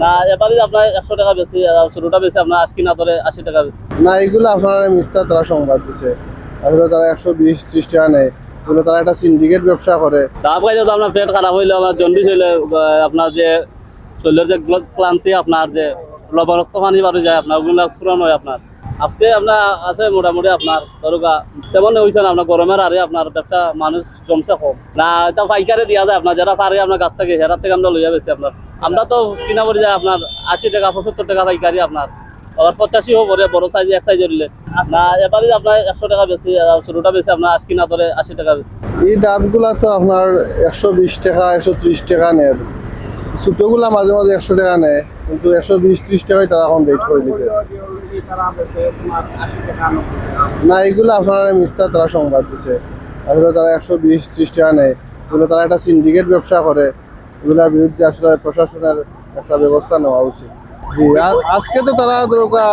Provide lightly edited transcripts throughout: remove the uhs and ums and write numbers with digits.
না এবারে আপনার 100 টাকা বেশি, ছোটটা বেশি আপনার 80 না ধরে 80 টাকা বেশি। না এগুলো আপনারা মিথ্যা তারা সংবাদ দিছে। আসলে তারা 120-30 টাকা নেয়। এগুলো তারা একটা সিন্ডিকেট ব্যবসা করে। দাম খাইলে তো আপনার পেট খারাপ হইলে, আপনার জন্ডিস হইলে, আপনার যে শরীরের যে ক্লান্তি, আপনার যে লবণাক্ত পানি বাড়ি যায়, আপনার ওগুলো পূরণ হয় আপনার। আপনি আপনার আছে মোটামুটি আপনার ধরুকা তেমন হয়েছে না, আপনার গরমের আরে আপনার ব্যবসা মানুষ জমছে কম না, এটা পাইকারে দেওয়া যায়। আপনার যারা পারে আপনার গাছ থেকে হেরার থেকে আমরা লইয়া বেছি আপনার। আমরা তো কিনা পড়ে যায় আপনার 80 টাকা 75 টাকা পাইকারি আপনার, আবার 85 পরে বড় সাইজ এক সাইজের নিলে। না এবারে আপনার 100 টাকা বেশি, ছোটটা বেশি আপনার 80 না ধরে 80 টাকা বেশি। এই ডাবগুলা তো আপনার 120 টাকা 130 টাকা নেয়। ছোটগুলা মাঝে মাঝে 100 টাকা নেয়, কিন্তু 120-30 টাকায় তারা এখন রেট করে দিছে। না এগুলো আপনারা মিথ্যা তারা সংবাদ দিছে। আসলে তারা 120-30 টাকা নেয়। এগুলো তারা একটা সিন্ডিকেট ব্যবসা করে। এগুলোর বিরুদ্ধে আসলে প্রশাসনের একটা ব্যবস্থা নেওয়া উচিত। জি আজকে তো তারা ধরোকা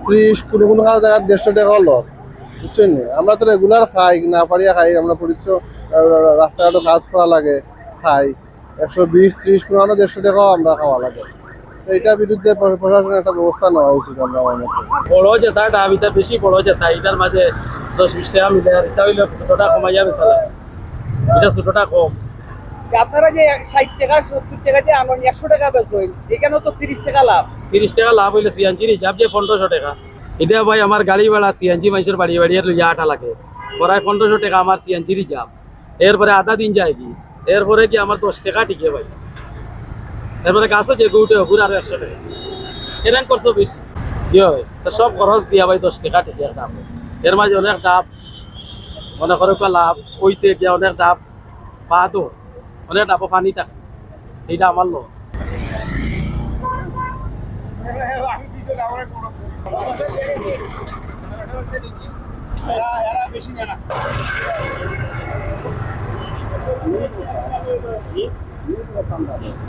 30, কোনো কোনো জায়গায় 150 টাকা হলো, বুঝছেন নি? আমরা তো রেগুলার খাই, না পারিয়া খাই, আমরা পরিশ্রম রাস্তাঘাটে কাজ করা লাগে, খাই। 120-30 কোনো 150 টাকাও আমরা খাওয়া লাগে। তো এটার বিরুদ্ধে প্রশাসনের একটা ব্যবস্থা নেওয়া উচিত আমরা মনে করি। বড় যেটা ডাব এটা বেশি বড় যেটা এটার মাঝে 10-20 টাকা মিলে, আর এটা হইলে ছোটটা কমাই যাবে চালা, এটা ছোটটা কম। আপনারা যে 60 টাকা 70 টাকা যে আনুন 100 টাকা বেচেন, এখানেও তো 30 টাকা লাভ। 30 টাকা লাভ হইলে সিএনজির হিসাব যে 1500 টাকা। এটা ভাই আমার গাড়ি ভাড়া সিএনজি মানুষের বাড়ি বাড়ি লইয়া 8 লাগে, প্রায় 1500 টাকা আমার সিএনজির হিসাব। এরপরে আধা দিন যায় কি, এরপরে কি আমার 10 টাকা টিকে ভাই। এরপরে গাছও যে গুটে ওগুলো আরো 100 টাকা, এরকম করছো বেশি কি হয়। তো সব খরচ দিয়া ভাই 10 টাকা টিকে দাম। এর মাঝে অনেক ডাব মনে করে লাভ ওইতে গিয়ে অনেক ডাব বাদও, অনেক ডাবও পানি থাকে, এইটা আমার লস।